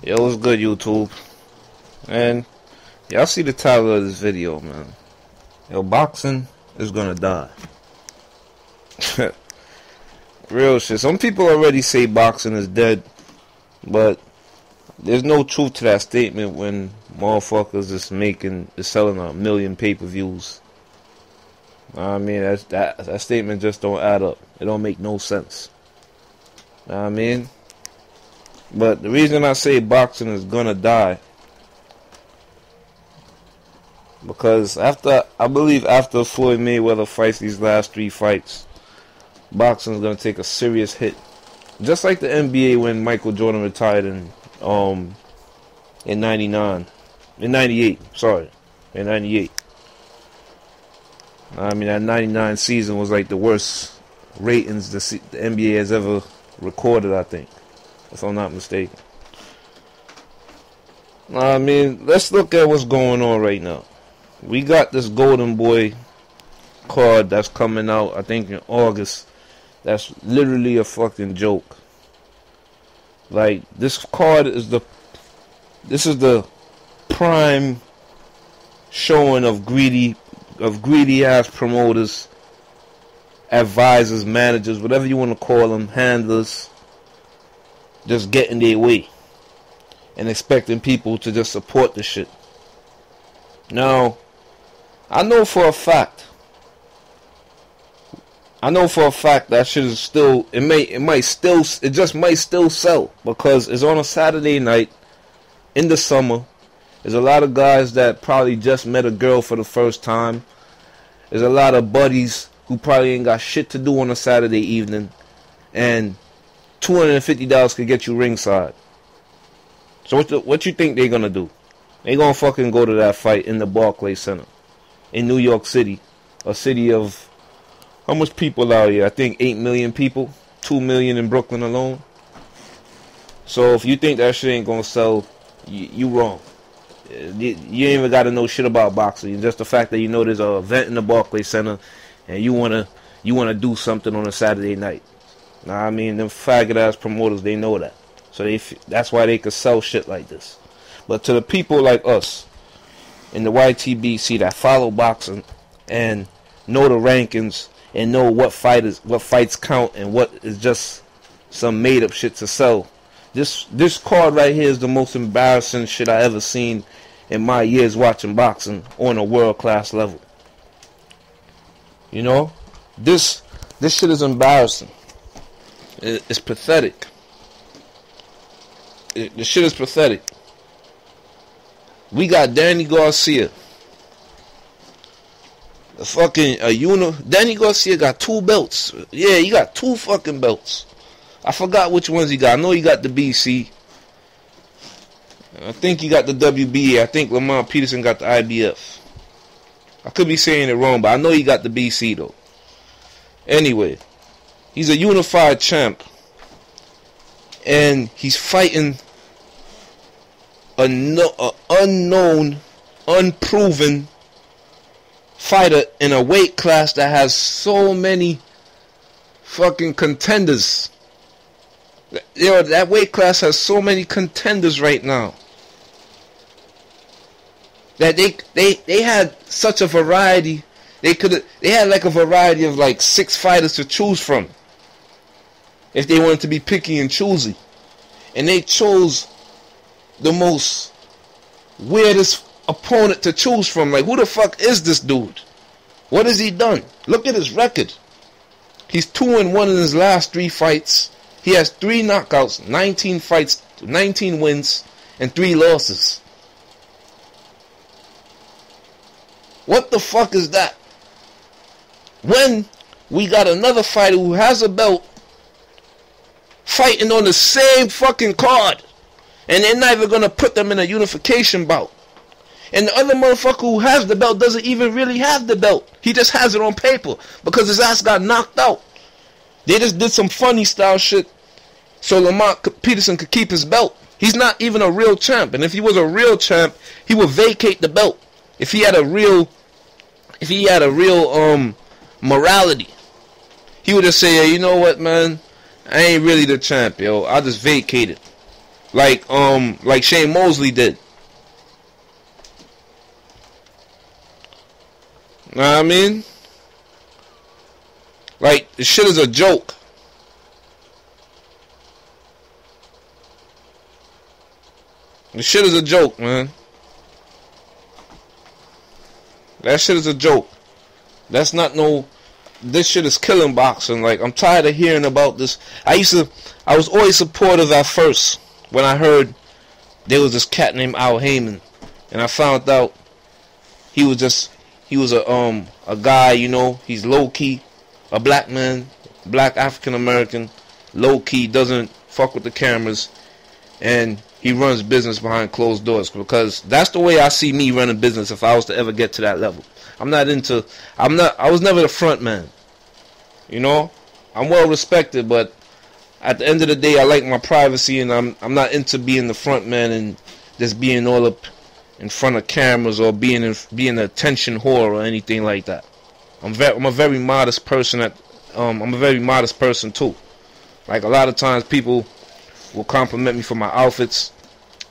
Yo, what's good, YouTube? And y'all see the title of this video, man. Yo, boxing is gonna die. Real shit. Some people already say boxing is dead, but there's no truth to that statement when motherfuckers is selling 1 million pay-per-views. I mean, that statement just don't add up. It don't make no sense. I mean, but the reason I say boxing is gonna die, because I believe after Floyd Mayweather fights these last 3 fights, boxing is gonna take a serious hit, just like the NBA when Michael Jordan retired in 98. I mean, that 99 season was like the worst ratings the NBA has ever recorded, I think, if I'm not mistaken. I mean, let's look at what's going on right now. We got this Golden Boy card that's coming out, I think, in August. That's literally a fucking joke. Like, this card is the prime showing of greedy ass promoters, advisors, managers, whatever you want to call them, handlers, just getting their way and expecting people to just support the shit. Now, I know for a fact that shit is still, it just might still sell, because it's on a Saturday night in the summer. There's a lot of guys that probably just met a girl for the first time. There's a lot of buddies who probably ain't got shit to do on a Saturday evening, and $250 could get you ringside. So what you think they gonna do? They gonna fucking go to that fight in the Barclays Center in New York City, a city of how much people out here? I think 8 million people, 2 million in Brooklyn alone. So if you think that shit ain't gonna sell, you wrong. You ain't even got to know shit about boxing. Just the fact that you know there's an event in the Barclays Center and you wanna do something on a Saturday night. Now, I mean, them faggot ass promoters, they know that, so that's why they could sell shit like this. But to the people like us in the YTBC that follow boxing and know the rankings and know what fights count and what is just some made up shit to sell, This card right here is the most embarrassing shit I ever seen in my years watching boxing on a world class level. You know, this shit is embarrassing. It's pathetic. The shit is pathetic. We got Danny Garcia. Danny Garcia got 2 belts. Yeah, he got 2 fucking belts. I forgot which ones he got. I know he got the BC. I think he got the WBA. I think Lamont Peterson got the IBF. I could be saying it wrong, but I know he got the BC though. Anyway, he's a unified champ, and he's fighting an unknown, unproven fighter in a weight class that has so many fucking contenders. Yo, that weight class has so many contenders right now that they had such a variety. They had like a variety of like 6 fighters to choose from if they wanted to be picky and choosy, and they chose the most weirdest opponent to choose from. Like, who the fuck is this dude? What has he done? Look at his record. He's 2-1 in his last 3 fights. He has 3 knockouts, 19 fights, 19 wins, and 3 losses. What the fuck is that? When we got another fighter who has a belt fighting on the same fucking card, and they're not even gonna put them in a unification bout. And the other motherfucker who has the belt doesn't even really have the belt. He just has it on paper because his ass got knocked out. They just did some funny style shit so Lamont Peterson could keep his belt. He's not even a real champ, and if he was a real champ, he would vacate the belt. If he had a real morality, he would just say, hey, you know what, man, I ain't really the champ, yo. I'll just vacate it. like Shane Mosley did. Know what I mean? Like, this shit is a joke. This shit is a joke, man. That shit is a joke. That's not no... This shit is killing boxing. Like, I'm tired of hearing about this. I was always supportive at first when I heard there was this cat named Al Heyman, and I found out he was a guy, you know, he's low key, a black man, black African American, low key, doesn't fuck with the cameras, and he runs business behind closed doors, because that's the way I see me running business if I was to ever get to that level. I was never the front man. You know, I'm well respected, but at the end of the day, I like my privacy, and I'm not into being the front man and just being all up in front of cameras or being an attention whore or anything like that. I'm a very modest person. I'm a very modest person too. Like, a lot of times people will compliment me for my outfits.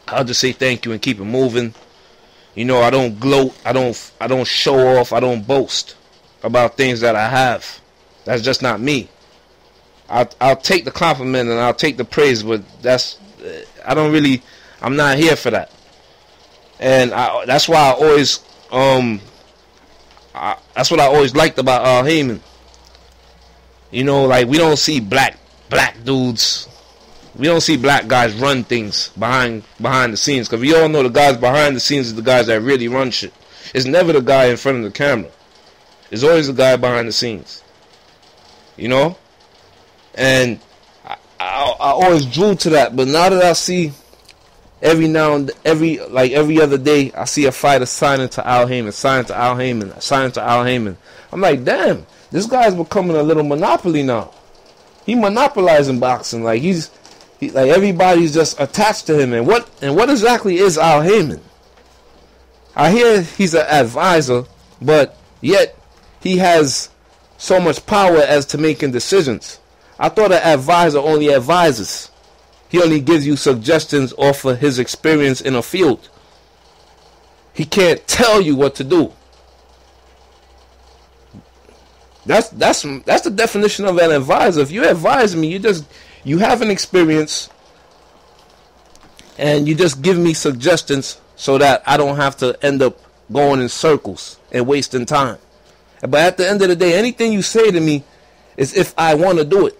I'll just say thank you and keep it moving. You know, I don't gloat. I don't show off. I don't boast about things that I have. That's just not me. I'll take the compliment and I'll take the praise, but I'm not here for that. And that's why that's what I always liked about Al Heyman. You know, like, we don't see black dudes. We don't see black guys run things behind the scenes, because we all know the guys behind the scenes is the guys that really run shit. It's never the guy in front of the camera. It's always the guy behind the scenes. You know? And I always drew to that, but now that I see every other day, I see a fighter signing to Al Heyman. I'm like, damn, this guy's becoming a little monopoly now. He monopolizing boxing. Like, like, everybody's just attached to him. And what exactly is Al Heyman? I hear he's an advisor, but yet he has so much power as to making decisions. I thought an advisor only advises. He only gives you suggestions off of his experience in a field. He can't tell you what to do. That's the definition of an advisor. If you advise me, you have an experience, and you just give me suggestions so that I don't have to end up going in circles and wasting time. But at the end of the day, anything you say to me is if I want to do it.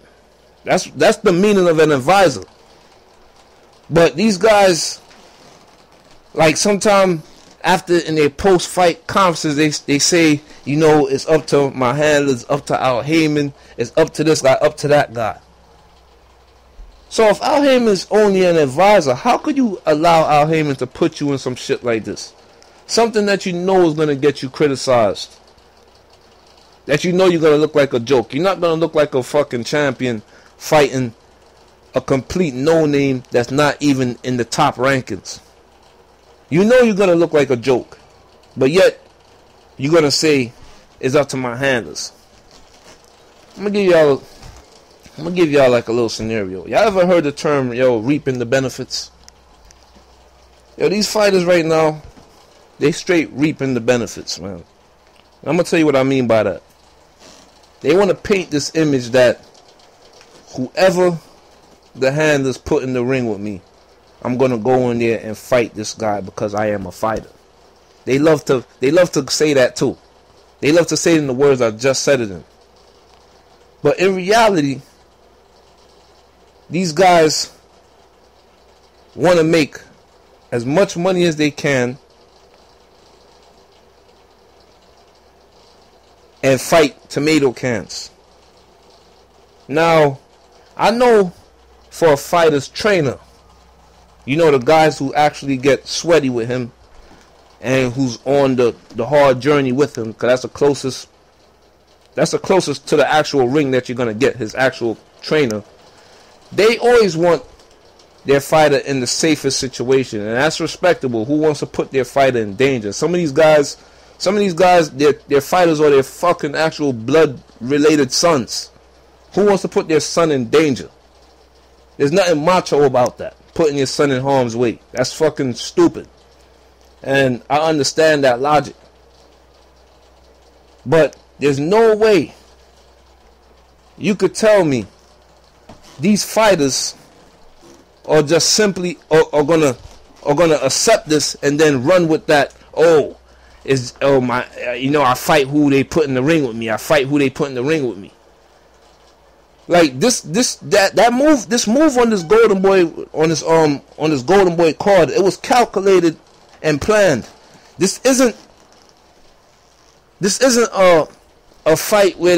That's the meaning of an advisor. But these guys, like, sometime after in their post-fight conferences, they say, you know, it's up to my handlers, up to Al Heyman, it's up to this guy, up to that guy. So if Al Heyman is only an advisor, how could you allow Al Heyman to put you in some shit like this? Something that you know is going to get you criticized. That you know you're going to look like a joke. You're not going to look like a fucking champion fighting a complete no-name that's not even in the top rankings. You know you're going to look like a joke. But yet, you're going to say, it's up to my handlers. I'm going to give y'all like a little scenario. Y'all ever heard the term, reaping the benefits? These fighters right now, they straight reaping the benefits, man. I'm going to tell you what I mean by that. They want to paint this image that whoever the handlers put in the ring with me, I'm going to go in there and fight this guy because I am a fighter. They love to say that too. They love to say it in the words I just said it in. But in reality, these guys want to make as much money as they can and fight tomato cans. Now, I know for a fighter's trainer, you know, the guys who actually get sweaty with him and who's on the hard journey with him, because that's the closest to the actual ring that you're going to get, his actual trainer. They always want their fighter in the safest situation, and that's respectable. Who wants to put their fighter in danger? Some of these guys, their fighters are their fucking actual blood-related sons. Who wants to put their son in danger? There's nothing macho about that. Putting your son in harm's way. That's fucking stupid. And I understand that logic. But there's no way you could tell me these fighters are just simply are gonna accept this and then run with that. Oh, I fight who they put in the ring with me. I fight who they put in the ring with me. Like this move on this golden boy on this golden boy card, it was calculated and planned. This isn't a fight where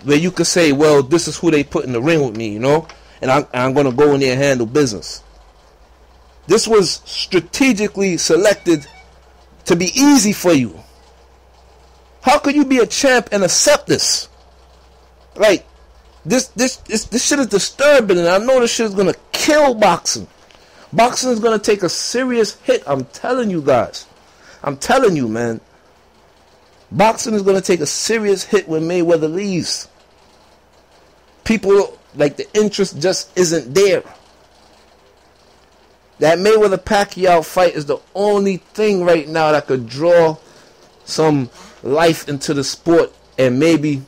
you could say, well, this is who they put in the ring with me, you know, and I'm gonna go in there and handle business. This was strategically selected to be easy for you. How could you be a champ and accept this? Like, this shit is disturbing, and I know this shit is gonna kill boxing. Boxing is gonna take a serious hit. I'm telling you guys. I'm telling you, man. Boxing is gonna take a serious hit when Mayweather leaves. People, like, the interest just isn't there. That Mayweather-Pacquiao fight is the only thing right now that could draw some life into the sport, and maybe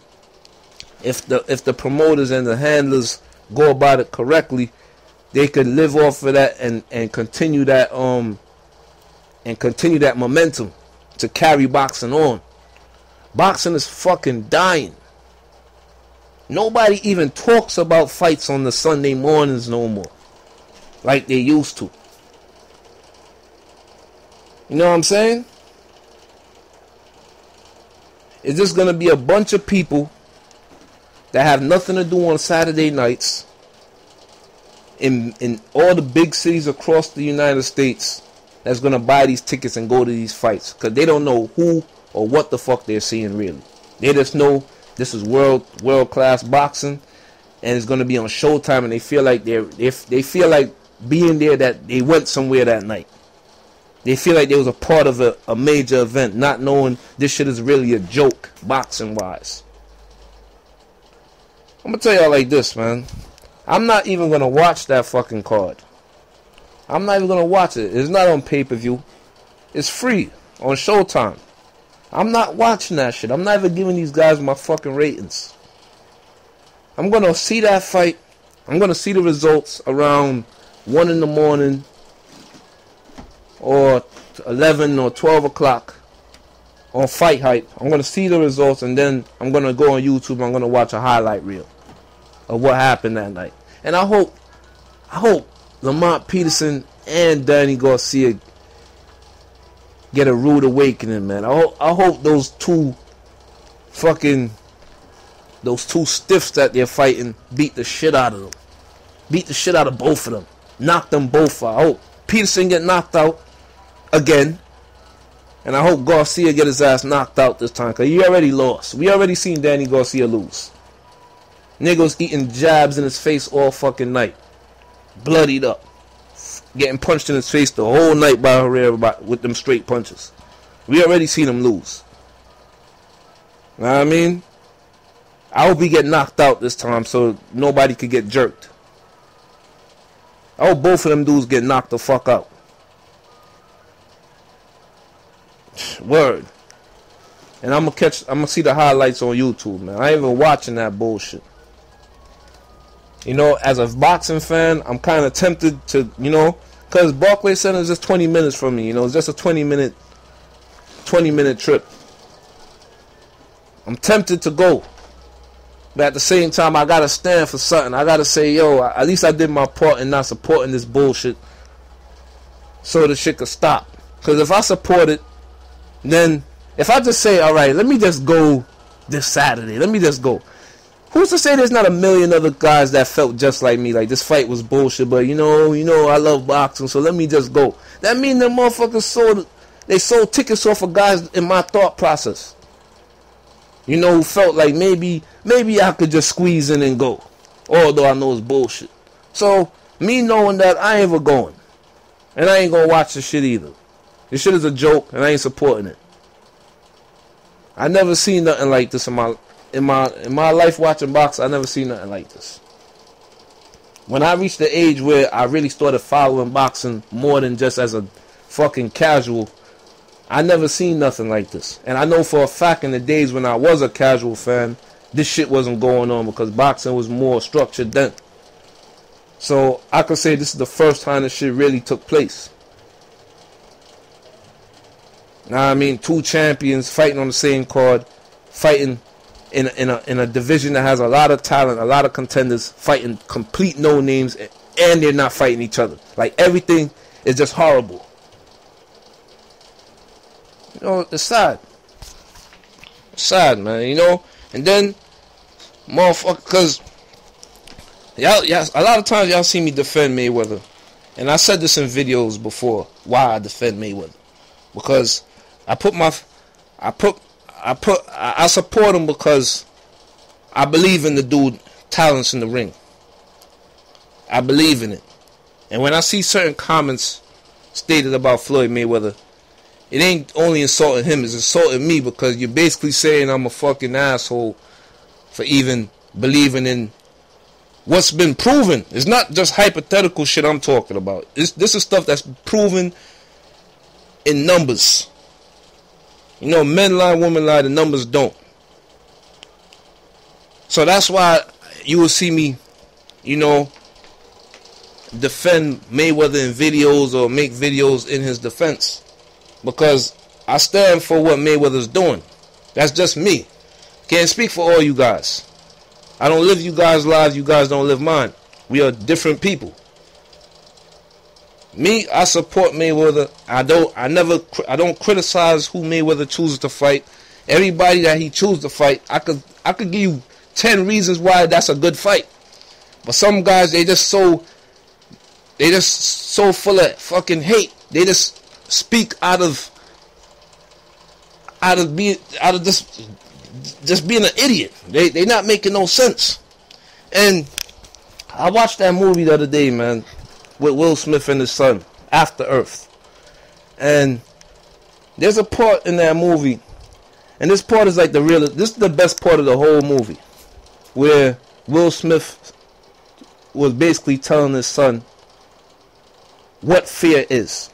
if the promoters and the handlers go about it correctly, they could live off of that and continue that momentum to carry boxing on. Boxing is fucking dying. Nobody even talks about fights on the Sunday mornings no more, like they used to. You know what I'm saying? It's just gonna be a bunch of people that have nothing to do on Saturday nights in all the big cities across the United States that's gonna buy these tickets and go to these fights, because they don't know who or what the fuck they're seeing really. They just know this is world class boxing, and it's gonna be on Showtime, and they feel like they feel like being there, that they went somewhere that night. They feel like they was a part of a major event, not knowing this shit is really a joke, boxing wise. I'm gonna tell y'all like this, man. I'm not even gonna watch that fucking card. I'm not even gonna watch it. It's not on pay-per-view. It's free on Showtime. I'm not watching that shit. I'm not even giving these guys my fucking ratings. I'm gonna see that fight. I'm gonna see the results around 1 in the morning or 11 or 12 o'clock on Fight Hype. I'm gonna see the results, and then I'm gonna go on YouTube and I'm gonna watch a highlight reel of what happened that night. And I hope Lamont Peterson and Danny Garcia get a rude awakening, man. I hope those two stiffs that they're fighting beat the shit out of them. Beat the shit out of both of them. Knock them both out. I hope Peterson get knocked out again. And I hope Garcia get his ass knocked out this time, because he already lost. We already seen Danny Garcia lose. Niggas eating jabs in his face all fucking night. Bloodied up. Getting punched in his face the whole night by Herrera with them straight punches. We already seen him lose. Know what I mean? I hope he get knocked out this time so nobody could get jerked. I hope both of them dudes get knocked the fuck out. Word. And I'm gonna see the highlights on YouTube, man. I ain't even watching that bullshit. You know, as a boxing fan, I'm kind of tempted to, you know, because Barclays Center is just 20 minutes from me. You know, it's just a 20-minute trip. I'm tempted to go. But at the same time, I gotta stand for something. I gotta say, yo, at least I did my part in not supporting this bullshit, so the shit could stop. Because if I support it, then if I just say, all right, let me just go this Saturday, let me just go. Who's to say there's not a million other guys that felt just like me, like this fight was bullshit, but you know, I love boxing, so let me just go. That means the motherfuckers sold tickets off of guys in my thought process. You know, who felt like maybe I could just squeeze in and go, although I know it's bullshit. So, me knowing that, I ain't ever going. And I ain't gonna watch this shit either. This shit is a joke, and I ain't supporting it. I never seen nothing like this in my in my life watching boxing, I never seen nothing like this. When I reached the age where I really started following boxing more than just as a fucking casual, I never seen nothing like this. And I know for a fact in the days when I was a casual fan, this shit wasn't going on because boxing was more structured then. So I could say this is the first time this shit really took place. Now I mean, two champions fighting on the same card, fighting in a division that has a lot of talent, a lot of contenders, fighting complete no names, and they're not fighting each other. Like, everything is just horrible. You know, it's sad. It's sad, man, you know? And then, motherfucker, because y'all, a lot of times y'all see me defend Mayweather. And I said this in videos before, why I defend Mayweather. Because I support him because I believe in the dude talents in the ring. I believe in it. And when I see certain comments stated about Floyd Mayweather, it ain't only insulting him, it's insulting me, because you're basically saying I'm a fucking asshole for even believing in what's been proven. It's not just hypothetical shit I'm talking about. This is stuff that's proven in numbers. You know, men lie, women lie, the numbers don't. So that's why you will see me, you know, defend Mayweather in videos or make videos in his defense. Because I stand for what Mayweather's doing. That's just me. Can't speak for all you guys. I don't live you guys' lives, you guys don't live mine. We are different people. Me, I support Mayweather. I don't criticize who Mayweather chooses to fight. Everybody that he chooses to fight, I could give you 10 reasons why that's a good fight. But some guys, they just so full of fucking hate. They just speak out of just being an idiot. They not making no sense. And I watched that movie the other day, man, with Will Smith and his son, After Earth. And there's a part in that movie, and this part is like this is the best part of the whole movie, where Will Smith was basically telling his son what fear is.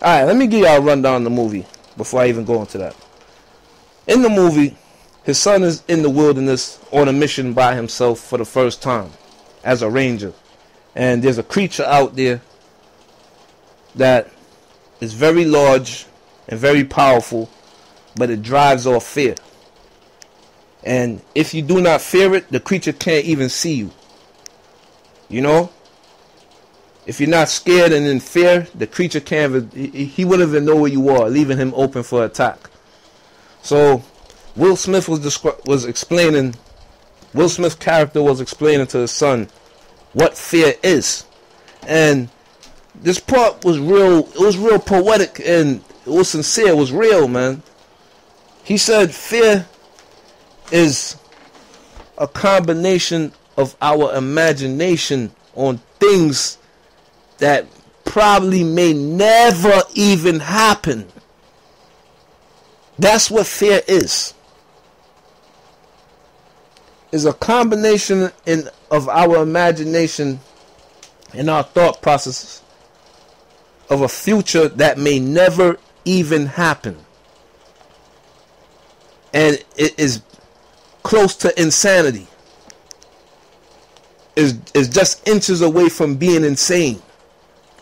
Alright, let me give y'all a rundown of the movie before I even go into that. In the movie, his son is in the wilderness on a mission by himself for the first time as a ranger. And there's a creature out there that is very large and very powerful, but it drives off fear. And if you do not fear it, the creature can't even see you. You know? If you're not scared and in fear, the creature can't even, he wouldn't even know where you are, leaving him open for attack. So Will Smith was explaining, Will Smith's character was explaining to his son what fear is. And this part was real, it was real poetic and it was sincere, it was real, man. He said fear is a combination of our imagination on things that probably may never even happen. That's what fear is. Is a combination of our imagination and our thought processes of a future that may never even happen. And it is close to insanity. Is just inches away from being insane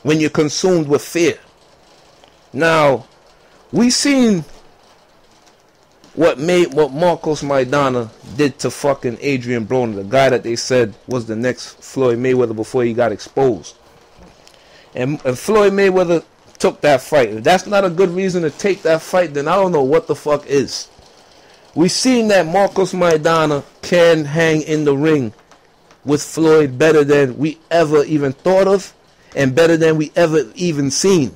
when you're consumed with fear. Now, we seen what Marcos Maidana did to fucking Adrian Broner, the guy that they said was the next Floyd Mayweather before he got exposed. And Floyd Mayweather took that fight. If that's not a good reason to take that fight, then I don't know what the fuck is. We seen that Marcos Maidana can hang in the ring with Floyd better than we ever even thought of, and better than we ever even seen.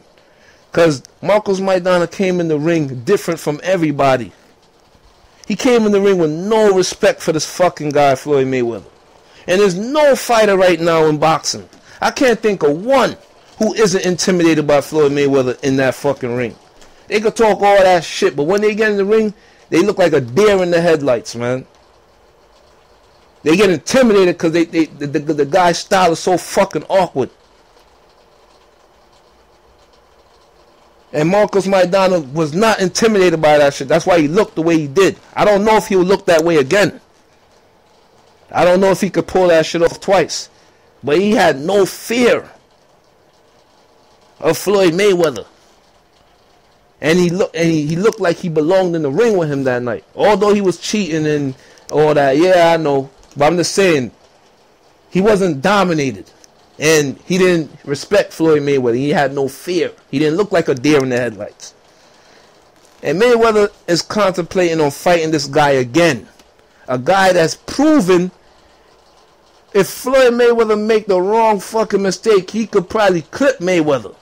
Because Marcos Maidana came in the ring different from everybody. He came in the ring with no respect for this fucking guy, Floyd Mayweather. And there's no fighter right now in boxing, I can't think of one, who isn't intimidated by Floyd Mayweather in that fucking ring. They could talk all that shit, but when they get in the ring, they look like a deer in the headlights, man. They get intimidated because the guy's style is so fucking awkward. And Marcos Maidana was not intimidated by that shit. That's why he looked the way he did. I don't know if he'll look that way again. I don't know if he could pull that shit off twice. But he had no fear of Floyd Mayweather. And he looked like he belonged in the ring with him that night. Although he was cheating and all that. Yeah, I know. But I'm just saying, he wasn't dominated. And he didn't respect Floyd Mayweather. He had no fear. He didn't look like a deer in the headlights. And Mayweather is contemplating on fighting this guy again. A guy that's proven if Floyd Mayweather make the wrong fucking mistake, he could probably clip Mayweather.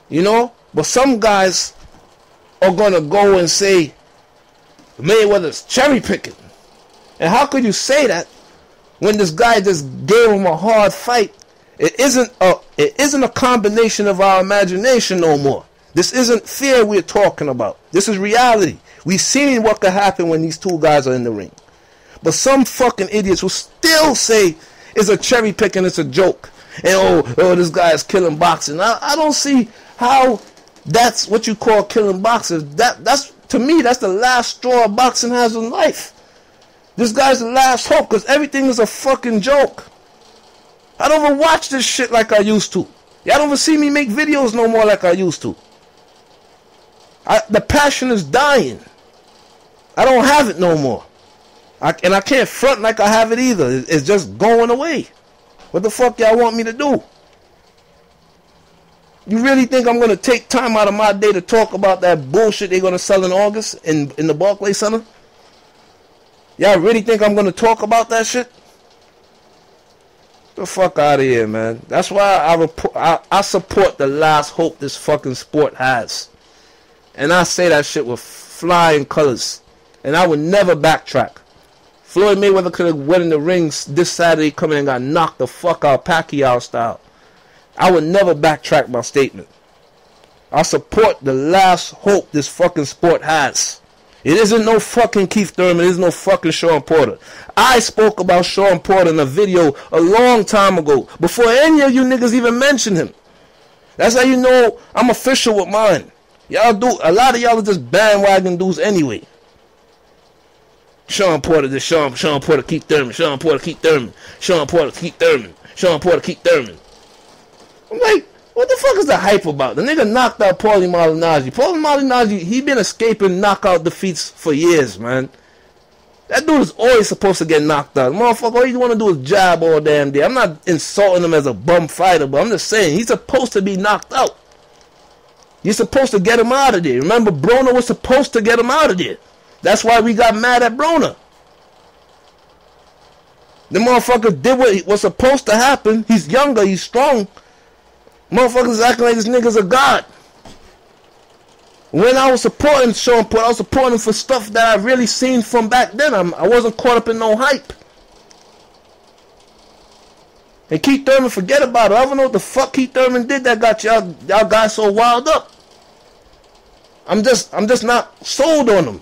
You know? But some guys are going to go and say Mayweather's cherry picking. And how could you say that when this guy just gave him a hard fight? It isn't a combination of our imagination no more. This isn't fear we're talking about. This is reality. We've seen what could happen when these two guys are in the ring. But some fucking idiots will still say it's a cherry pick and it's a joke. And oh, this guy is killing boxing. I don't see how that's what you call killing boxers. That's to me, that's the last straw boxing has in life. This guy's the last hope because everything is a fucking joke. I don't even watch this shit like I used to. Y'all don't even see me make videos no more like I used to. The passion is dying. I don't have it no more. And I can't front like I have it either. It's just going away. What the fuck y'all want me to do? You really think I'm going to take time out of my day to talk about that bullshit they're going to sell in August in the Barclays Center? Y'all really think I'm going to talk about that shit? The fuck out of here, man. That's why I support the last hope this fucking sport has. And I say that shit with flying colors. And I would never backtrack. Floyd Mayweather could have went in the rings this Saturday, coming and got knocked the fuck out Pacquiao style. I would never backtrack my statement. I support the last hope this fucking sport has. It isn't no fucking Keith Thurman. It isn't no fucking Sean Porter. I spoke about Sean Porter in a video a long time ago, before any of you niggas even mentioned him. That's how you know I'm official with mine. Y'all do, a lot of y'all are just bandwagon dudes anyway. Sean Porter, this Sean Porter, Keith Thurman, Sean Porter, Keith Thurman, Sean Porter, Keith Thurman, Sean Porter, Keith Thurman. I'm like, what the fuck is the hype about? The nigga knocked out Paulie Malignaggi. Paulie Malignaggi, he been escaping knockout defeats for years, man. That dude is always supposed to get knocked out. Motherfucker, all you want to do is jab all damn day. I'm not insulting him as a bum fighter, but I'm just saying, he's supposed to be knocked out. You're supposed to get him out of there. Remember, Broner was supposed to get him out of there. That's why we got mad at Broner. The motherfucker did what was supposed to happen. He's younger, he's strong. Motherfuckers acting like this nigga's a god. When I was supporting Sean Porter, I was supporting him for stuff that I really seen from back then. I wasn't caught up in no hype. And Keith Thurman, forget about it. I don't know what the fuck Keith Thurman did that got y'all guys so wild up. I'm just not sold on him.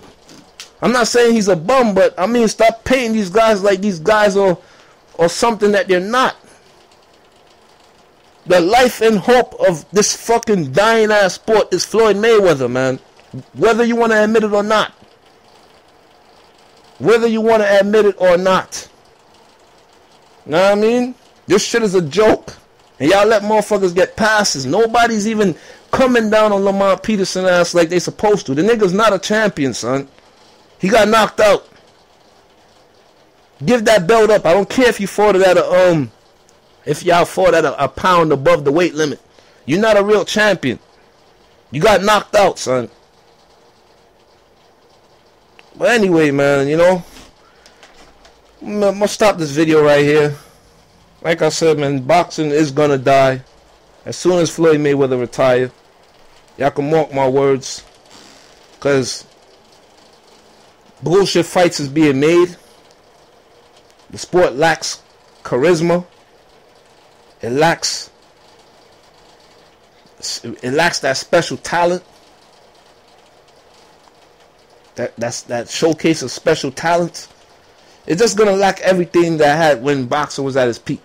I'm not saying he's a bum, but I mean, stop painting these guys like these guys are something that they're not. The life and hope of this fucking dying ass sport is Floyd Mayweather, man. Whether you want to admit it or not. Whether you want to admit it or not. Know what I mean? This shit is a joke. And y'all let motherfuckers get passes. Nobody's even coming down on Lamont Peterson ass like they supposed to. The nigga's not a champion, son. He got knocked out. Give that belt up. I don't care if you fought it at if y'all fought at a pound above the weight limit. You're not a real champion. You got knocked out, son. But anyway, man, you know, I'm gonna stop this video right here. Like I said, man, boxing is gonna die as soon as Floyd Mayweather retire. Y'all can mark my words, cause bullshit fights is being made. The sport lacks charisma. It lacks that special talent. that showcase of special talents. It's just gonna lack everything that had when boxing was at its peak.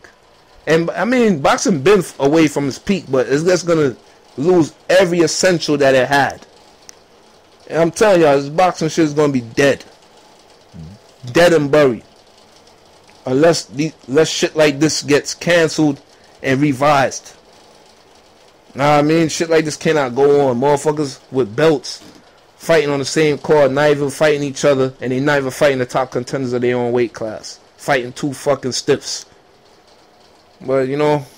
And I mean, boxing been away from its peak, but it's just gonna lose every essential that it had. And I'm telling y'all, this boxing shit is gonna be dead and buried, unless shit like this gets canceled and revised. Nah, I mean, shit like this cannot go on. Motherfuckers with belts fighting on the same card, not even fighting each other, and they not even fighting the top contenders of their own weight class. Fighting two fucking stiffs. But, you know,